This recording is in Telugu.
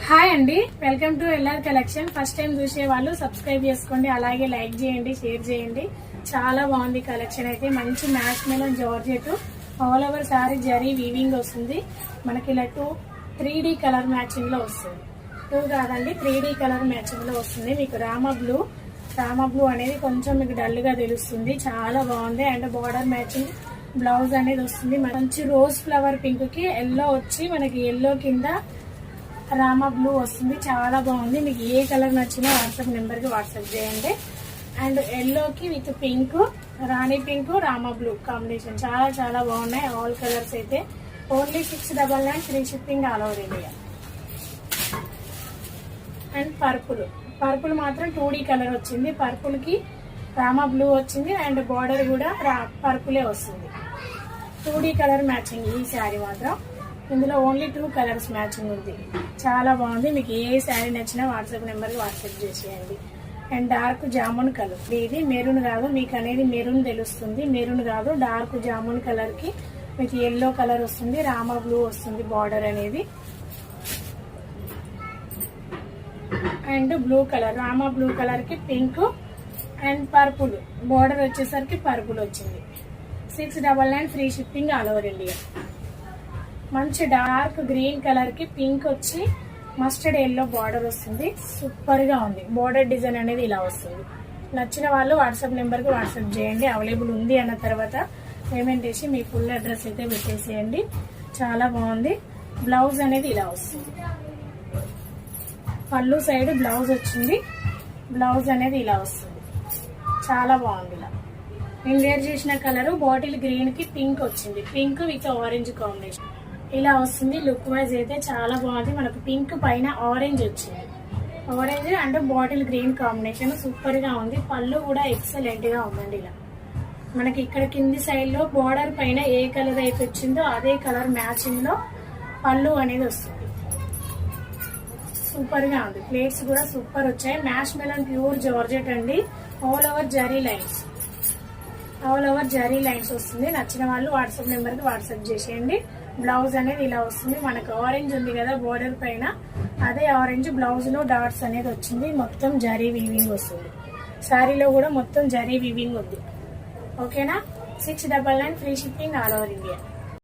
హాయ్ అండి, welcome to LR collection. First time చూసే వాళ్ళు సబ్స్క్రైబ్ చేసుకోండి, అలాగే లైక్ చేయండి, షేర్ చేయండి. చాలా బాగుంది కలెక్షన్. అయితే మంచి match melon georgette all over sorry zari weaving వస్తుంది. మనకి ఇలా 3D కలర్ మ్యాచింగ్ లో వస్తుంది. 2 కాదండి, 3D కలర్ మ్యాచింగ్ లో వస్తుంది. మీకు రామా బ్లూ అనేది కొంచెం మీకు డల్ గా తెలుస్తుంది. చాలా బాగుంది. అండ్ బార్డర్ మ్యాచింగ్ బ్లౌజ్ అనేది వస్తుంది. మంచి రోజ్ ఫ్లవర్ పింక్ కి ఎల్లో వచ్చి మనకి ఎల్లో కింద రామా బ్లూ వస్తుంది. చాలా బాగుంది. మీకు ఏ కలర్ నచ్చినా వాట్సాప్ నెంబర్ కి వాట్సాప్ చేయండి. అండ్ ఎల్లోకి with pink, Rani pink, Rama blue combination చాలా చాలా బాగున్నాయి. ఆల్ కలర్స్ అయితే only 699 free shipping all over India. And purple మాత్రం 2D కలర్ వచ్చింది. పర్పుల్ కి రామా బ్లూ వచ్చింది. అండ్ బార్డర్ కూడా పర్పులే వస్తుంది. 2D కలర్ మ్యాచింగ్ ఈ శారీ మాత్రం. ఇందులో ఓన్లీ 2 కలర్స్ మ్యాచింగ్ ఉంది. చాలా బాగుంది. మీకు ఏ శారీ నచ్చినా వాట్సాప్ నెంబర్కి వాట్సాప్ చేసేయండి. అండ్ డార్క్ జామున్ కలర్, ఇది మెరూన్ కాదు, మీకు అనేది మెరూన్ తెలుస్తుంది. మెరూన్ కాదు, డార్క్ జామున్ కలర్ కి మీకు ఎల్లో కలర్ వస్తుంది. రామా బ్లూ వస్తుంది బార్డర్ అనేది. And blue colour, Rama blue colour కి పింక్ అండ్ పర్పుల్ బార్డర్ వచ్చేసరికి పర్పుల్ వచ్చింది. 699 free shipping all over India. మంచి డార్క్ గ్రీన్ కలర్ కి పింక్ వచ్చి మస్టర్డ్ ఎల్లో బార్డర్ వస్తుంది. సూపర్ గా ఉంది. బార్డర్ డిజైన్ అనేది ఇలా వస్తుంది. నచ్చిన వాళ్ళు వాట్సాప్ నెంబర్ కి వాట్సాప్ చేయండి. అవైలబుల్ ఉంది అన్న తర్వాత పేమెంట్ చేసి మీ ఫుల్ అడ్రస్ అయితే పెట్టేసేయండి. చాలా బాగుంది. బ్లౌజ్ అనేది ఇలా వస్తుంది. పళ్ళు సైడ్ బ్లౌజ్ వచ్చింది. బ్లౌజ్ అనేది ఇలా వస్తుంది. చాలా బాగుంది. ఇలా నేను వేర్ చేసిన కలర్ బాటిల్ గ్రీన్ కి పింక్ వచ్చింది. పింక్ విత్ ఆరెంజ్ కాంబినేషన్ ఇలా వస్తుంది. లుక్ వైజ్ అయితే చాలా బాగుంది. మనకు పింక్ పైన ఆరెంజ్ వచ్చింది. Orange and bottle green combination super గా ఉంది. పళ్ళు కూడా ఎక్సలెంట్ గా ఉందండి. ఇలా మనకి ఇక్కడ కింది సైడ్ లో బార్డర్ పైన ఏ కలర్ అయితే వచ్చిందో అదే కలర్ మ్యాచింగ్ లో పళ్ళు అనేది వస్తుంది. సూపర్ గా ఉంది. ప్లేట్స్ కూడా సూపర్ వచ్చాయి. మ్యాష్ మెలన్ ప్యూర్ జార్జెట్ అండి. ఆల్ ఓవర్ జరీ లైన్స్ వస్తుంది. నచ్చిన వాళ్ళు వాట్సాప్ నెంబర్ కి వాట్సాప్ చేసేయండి. బ్లౌజ్ అనేది ఇలా వస్తుంది. మనకు ఆరెంజ్ ఉంది కదా బార్డర్ పైన, అదే ఆరెంజ్ బ్లౌజ్ లో డాట్స్ అనేది వచ్చింది. మొత్తం జరీ వీవింగ్ వస్తుంది. శారీలో కూడా మొత్తం జరీ వీవింగ్ ఉంది. ఓకేనా? 699 free shipping all over India.